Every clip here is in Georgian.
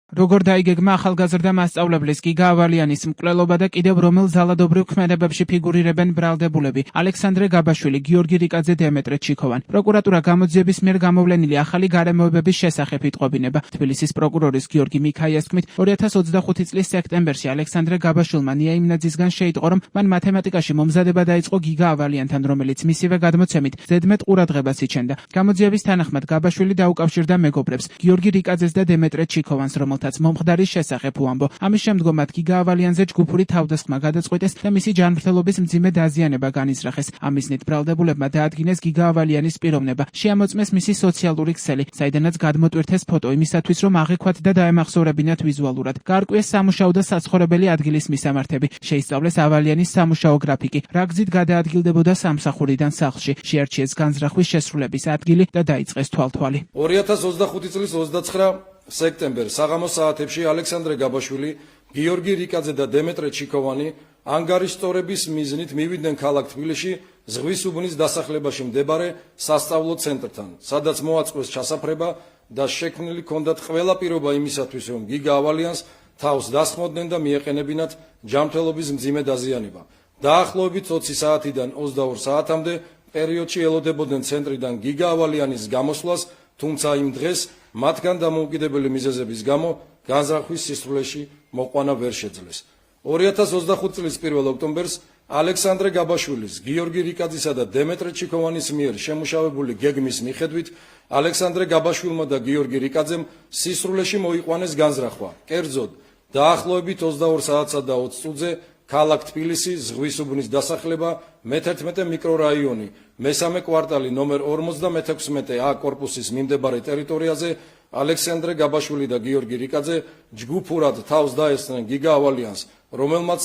როგორ დაიგეგმა ახალგაზრდა მასწავლებლის გიგა ავალიანის მკვლელობა და კიდევ რომელ ზალადობრივ ქმედებებში ფიგურირებენ ბრალდებულები ალექსანდრე გაბაშვილი, გიორგი რიკაძე, დემეტრე ჩიქოვანი. პროკურატურა გამოძიების მიერ გამოვლენილი ახალი გარემოებების შესახებ იტყობინება. თბილისის პროკურორის გიორგი მიქაიას თქმით, 2025 წლის სექტემბერში ალექსანდრე გაბაშვილმა ნია იმნაძისგან შეიტყო, რომ მან მათემატიკაში მომზადება დაიწყო გიგა ავალიანთან, რომელიც მისივე გადმოცემით ზედმეტ ყურადღებას იჩენდა. გამოძიების თანახმად გაბაშვილი დაუკავშირდა მეგობრებს გიორგი რიკაძეს და დემეტრე ჩიქოვანს, რომელთაც მომხდარის შესახებ უამბო. ამის შემდგომაც გიგა ავალიანზე ჯგუფური თავდასხმა გადაწყვიტეს და მისი ჯანმრთელობის მძიმე დაზიანება განიზრახეს. ამისნით ბრალდებულებმა დაადგინეს გიგა ავალიანის პიროვნება, შეამოწმეს მისი სოციალური ქსელი, საიდანაც გადმოტვირთეს ფოტო იმისათვის, რომ აღიქვათ და დაემახსოვრებინათ ვიზუალურად. გაარკვიეს სამუშაო და საცხოვრებელი ადგილის მისამართები, შეისწავლეს ავალიანის სამუშაო გრაფიკი, რა გზით გადაადგილდებოდა სამსახურიდან სახლში, შეარჩიეს განზრახვის შესრულების ადგილი და დაიწყეს თვალთვალი. 2025 წლის 29 სექტემბერს საღამოს საათებში ალექსანდრე გაბაშვილი, გიორგი რიკაძე და დემეტრე ჩიქოვანი ანგარის სწორების მიზნით მივიდნენ ქალაქ თბილისში ზღვის უბნის დასახლებაში მდებარე სასწავლო ცენტრთან, სადაც მოაწყვეს ჩასაფრება და შექმნილი ჰქონდათ ყველა პირობა იმისათვის, რომ გიგა ავალიანს თავს დასხმოდნენ და მიეყენებინათ ჯანმრთელობის მძიმე დაზიანება. დაახლოებით 20 საათიდან 22 საათამდე პერიოდში ელოდებოდნენ ცენტრიდან გიგა ავალიანის გამოსვლას, თუმცა იმ დღეს მათგან დამოუკიდებელი მიზეზების გამო განზრახვის სისრულეში მოყვანა ვერ შეძლეს. 2025 წლის 1 ოქტომბერს ალექსანდრე გაბაშვილის, გიორგი რიკაძისა და დემეტრე ჩიქოვანის მიერ შემუშავებული გეგმის მიხედვით ალექსანდრე გაბაშვილმა და გიორგი რიკაძემ სისრულეში მოიყვანეს განზრახვა. კერძოდ, დაახლოებით 22 საათსა და 20 წუთზე ქალაქ თბილისი, ზღვის უბნის დასახლება, მე-11 მიკრორაიონი, მესამე კვარტალი, ნომერ 56A კორპუსის მიმდებარე ტერიტორიაზე ალექსანდრე გაბაშვილი და გიორგი რიკაძე ჯგუფურად თავს დაესწრნენ გიგა ავალიანს, რომელმაც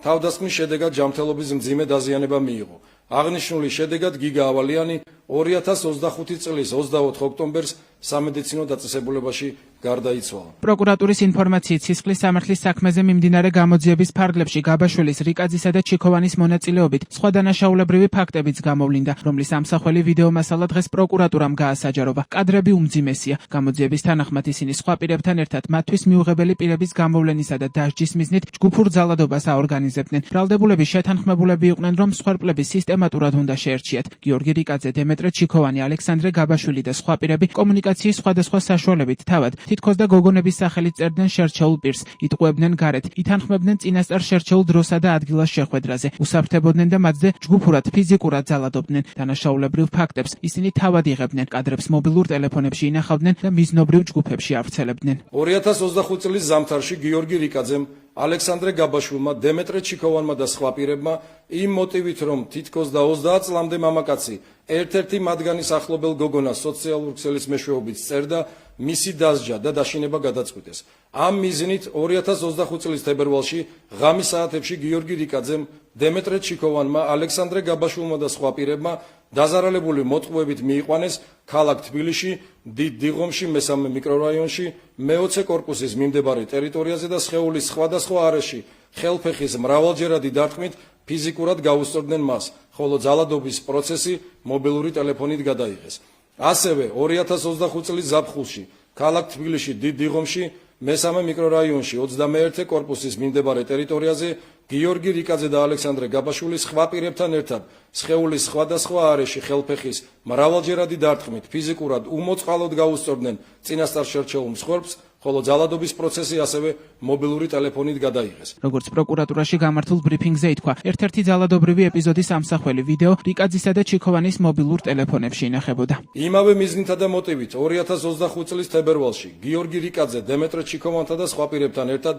თავდასხმის შედეგად ჯანმრთელობის მძიმე დაზიანება მიიღო. აღნიშნული შედეგად გიგა ავალიანი 2025 წლის 24 ოქტომბერს სამედიცინო დაწესებულებაში გარდაიცვალა. პროკურატურის ინფორმაციით სისხლის სამართლის საქმეზე მიმდინარე გამოძიების ფარგლებში გაბაშვილის, რიკაძისა და ჩიქოვანის მონაწილეობით სხვა დანაშაულებრივი ფაქტებიც გამოვლინდა, რომლის ამსახველი ვიდეო მასალა დღეს პროკურატურამ გაასაჯაროვა. კადრები უმძიმესია. გამოძიების თანახმად ისინი სხვა პირებთან ერთად მათთვის მიუღებელი პირების გამოვლენისა და დასჯის მიზნით ჯგუფურ ძალადობას აორგანიზებდნენ. ბრალდებულები შეთანხმებულები იყვნენ, რომ მსხვერპლები სისტემატურად უნდა შეერჩიათ. გიორგი რიკაძე, დემეტრე ჩიქოვანი, ალექსანდრე გაბაშვილი და სხვა პირები კომუნიკაციის სხვადასხვა საშუალებით თავად თითქოს და გოგონების სახელით წერდნენ შერჩეულ პირს, იტყუებდნენ გარეთ, ითანხმებდნენ წინასწარ შერჩეულ დროსა და ადგილას შეხვედრაზე, უსაფრთხებოდნენ და მათზე ჯგუფურად, ფიზიკურად ძალადობდნენ. დანაშაულებრივ ფაქტებს ისინი თავად იღებდნენ, კადრებს მობილურ ტელეფონებში ინახავდნენ და მიზნობრივ ჯგუფებში ავრცელებდნენ. 2025 წლის ზამთარში გიორგი რიკაძემ, ალექსანდრე გაბაშვილმა, დემეტრე ჩიქოვანმა და სხვა პირებმა იმ მოტივით, რომ თითქოს და 30 წლამდე მამაკაცი ერთ-ერთი მათგანის ახლობელ გოგონას სოციალურ ქსელის მეშვეობით წერდა, მისი დასჯა და დაშინება გადაწყვიტეს. ამ მიზნით 2025 წლის თებერვალში ღამის საათებში გიორგი რიკაძემ, დემეტრე ჩიქოვანმა, ალექსანდრე გაბაშვილმა და სხვა პირებმა დაზარალებული მოტყუებით მიიყვანეს ქალაქ თბილისში, დიდ დიღომში, მესამე მიკრორაიონში, მე-20 კორპუსის მიმდებარე ტერიტორიაზე და სხეულის სხვადასხვა არეში ხელფეხის მრავალჯერადი დარტყმით ფიზიკურად გაუსწორდნენ მას, ხოლო ძალადობის პროცესი მობილური ტელეფონით გადაიღეს. ასევე 2025 წლის ზაფხულში ქალაქ თბილისში, დიდ დიღომში, მესამე მიკრორაიონში 21 კორპუსის მიმდებარე ტერიტორიაზე გიორგი რიკაძე და ალექსანდრე გაბაშვილი სხვა პირებთან ერთად სხეულის სხვადასხვა არეში ხელფეხის მრავალჯერადი დარტყმით ფიზიკურად უმოწყალოდ გაუსწორდნენ წინასწარ შერჩეულ მსხვერპლს, ხოლო ძალადობის პროცესი ასევე მობილური ტელეფონით გადაიღეს. როგორც პროკურატურაში გამართულ ბრიფინგზე ითქვა, ერთ-ერთი ძალადობრივი ეპიზოდის ამსახველი ვიდეო რიკაძისა და ჩიქოვანის მობილურ ტელეფონებში ინახებოდა. იმავე მიზნითა და მოტივით 2025 წლის თებერვალში გიორგი რიკაძე, დემეტრე ჩიქოვანთა და სხვა პირებთან ერთად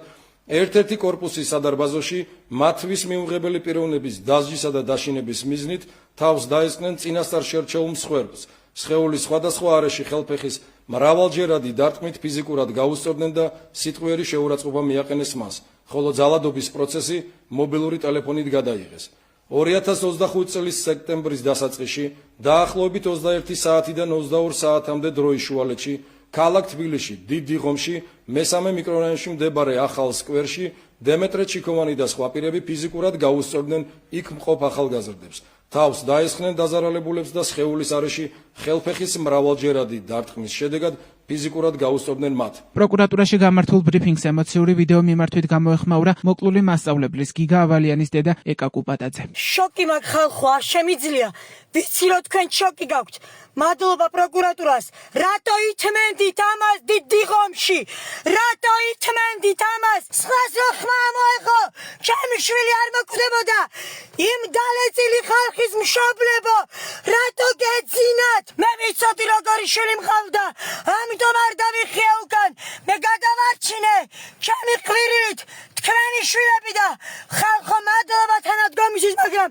ერთ-ერთი კორპუსის სადარბაზოში მათთვის მიუღებელი პიროვნების დასჯისა და დაშინების მიზნით თავს დაესწრნენ წინასწარ შერჩეულ მსხვერპლს, სხეულის სხვადასხვა არეში ხელფეხის მრავალჯერადი დარტყმით ფიზიკურად გაუსწორდნენ და სიტყვიერი შეურაცხყოფა მიაყენეს მას, ხოლო ძალადობის პროცესი მობილური ტელეფონით გადაიღეს. 2025 წლის სექტემბრის დასაწყისში დაახლოებით 21 საათიდან 22 საათამდე დროის შუალედში ქალაქ თბილისში, დიდ დიღომში, მესამე მიკრორაიონში მდებარე ახალ სკვერში დემეტრე ჩიქოვანი და სხვა პირები ფიზიკურად გაუსწორდნენ იქ მყოფ ახალგაზრდებს. თავს დაესხნენ დაზარალებულებს და სხეულის არეში ხელფეხის მრავალჯერადი დარტყმის შედეგად ფიზიკურად გაუსწორდნენ მათ. პროკურატურაში გამართულ ბრიფინგს ემოციური ვიდეო მიმართვით გამოეხმაურა მოკლული მასწავლებლის გიგა ავალიანის დედა ეკა კუპატაძე. შოკი მაქვს ხალხო, არ შემიძლია. ვიცი რომ თქვენ შოკი გაქვთ. მადლობა პროკურატურას. რატო ითმენდით ამას დიდიღომში? რატო ითმენდით ამას? სხვას რო ხმა მოეღო, ჩემი შვილი არ მოკვდებოდა. იმ დალეწილი ხალხის მშობლებო, რატო გეძინათ? მე ვიცოდი როგორი შვილი მყავდა. ამიტომ არ დავიხია უკან. მე გადავარჩინე ჩემი ყვირილით თქვენი შვილები და ხალხო მადლობა თანადგომისთვის, მაგრამ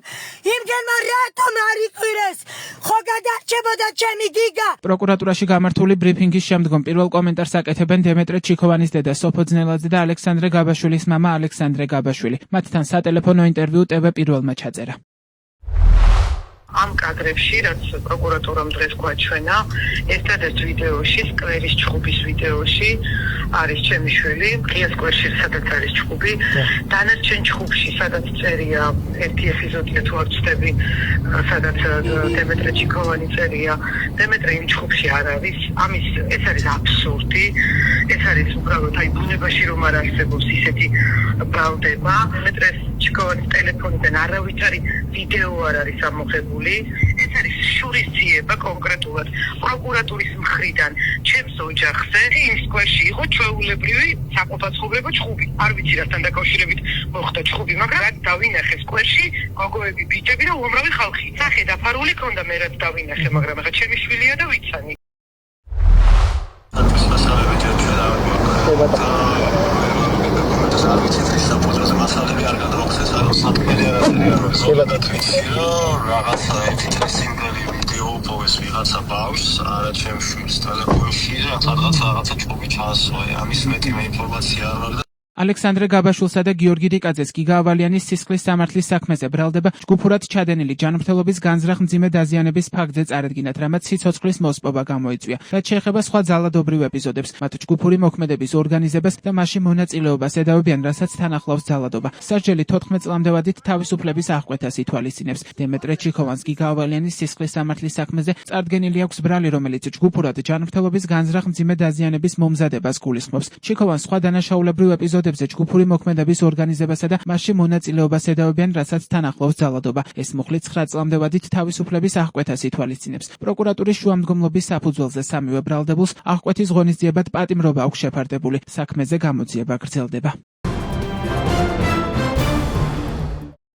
იმგენმა რატომ არ იყვირეს? ხო გადარჩებოდა ჩემი გიგა. პროკურატურაში გამართული ბრიფინგის შემდგომ პირველ კომენტარს აკეთებენ დემეტრე ჩიქოვანის დედა სოფო ძნელაძე და ალექსანდრე გაბაშვილის მამა ალექსანდრე გაბაშვილი. მათთან სატელეფონო ინტერვიუ TV პირველმა ჩაწერა. ამ კადრებში, რაც პროკურატურამ დღეს გვაჩვენა, ერთადერთ ვიდეოში, სკვერის ჩხუბის ვიდეოში არის ჩემი შვილი, ღია სკვერში, სადაც არის ჩხუბი. დანარჩენ ჩხუბში, სადაც წერია ერთი ეპიზოდია თუ არ ვცდები, სადაც დემეტრე ჩიქოვანი წერია. დემეტრე იმ ჩხუბში არ არის. ეს არის აბსურდი. ეს არის უბრალოდ ბუნებაში რომ არ არსებობს ისეთი ბრალდება. დემეტრე ჩიქოვანის ტელეფონიდან არავითარი ვიდეო არ არის ამოღებული. ეს არის შურისძიება კონკრეტულად პროკურატურის მხრიდან ჩემს ოჯახზე. იმ სკვერში იყო ჩვეულებრივი საყოფაცხოვრებო ჩხუბი. არ ვიცი რასთან დაკავშირებით მოხდა ჩხუბი, მაგრამ დავინახე სკვერში გოგოები, ბიჭები და უამრავი ხალხი. სახე დაფარული ქონდა, მე რაც დავინახე, მაგრამ ახლა ჩემი შვილია და ვიცანი. მასალები არ გადავახსენე, რომ საკმელი არაფერი არ არის. ზოგადად ვიცი, რომ რაღაცა ერთი სიმღერი ვიდეო პოვეს ვიღაცა ბავშვს, არა ჩემს შვილს ტელეფონში, რაღაცა ჭუბი ჩაასვა. ამის მეტი მე ინფორმაცია არ მაქვს. ალექსანდრე გაბაშვილსა და გიორგი რიკაძეს გიგა ავალიანის სისხლის სამართლის საქმეზე ბრალდება ჯგუფურად ჩადენილი ჯანმრთელობის განზრახ მძიმე დაზიანების ფაქტზე წარადგინათ, რამაც სიცოცხლის მოსპობა გამოიწვია. რაც შეეხება სხვა ძალადობრივ ეპიზოდებს, მათ ჯგუფური მოქმედების ორგანიზებას და მასში მონაწილეობას ედავებიან, რასაც თან ახლავს ძალადობა. სასჯელი 14 წლამდე ვადით თავისუფლების აღკვეთას ითვალისწინებს. დემეტრე ჩიქოვანს გიგა ავალიანის სისხლის სამართლის საქმეზე წარდგენილი აქვს ბრალი, რომელიც ჯგუფურად ჯანმრთელობის განზრახ მძიმე დაზიანების მომზადებას გულისხმობს. ჩიქოვანს სხვა დანაშაულებრივ ეპიზოდებზე ჯგუფური მოქმედების ორგანიზებასა და მასში მონაწილეობას ედავებიან, რასაც თან ახლავს ძალადობა. ეს მუხლი 9 წლამდე ვადით თავისუფლების აღკვეთას ითვალისწინებს. პროკურატურის შუამდგომლობის საფუძველზე სამივე ბრალდებულს აღკვეთის ღონისძიებად პატიმრობა აქვს შეფარდებული. საქმეზე გამოძიება გრძელდება.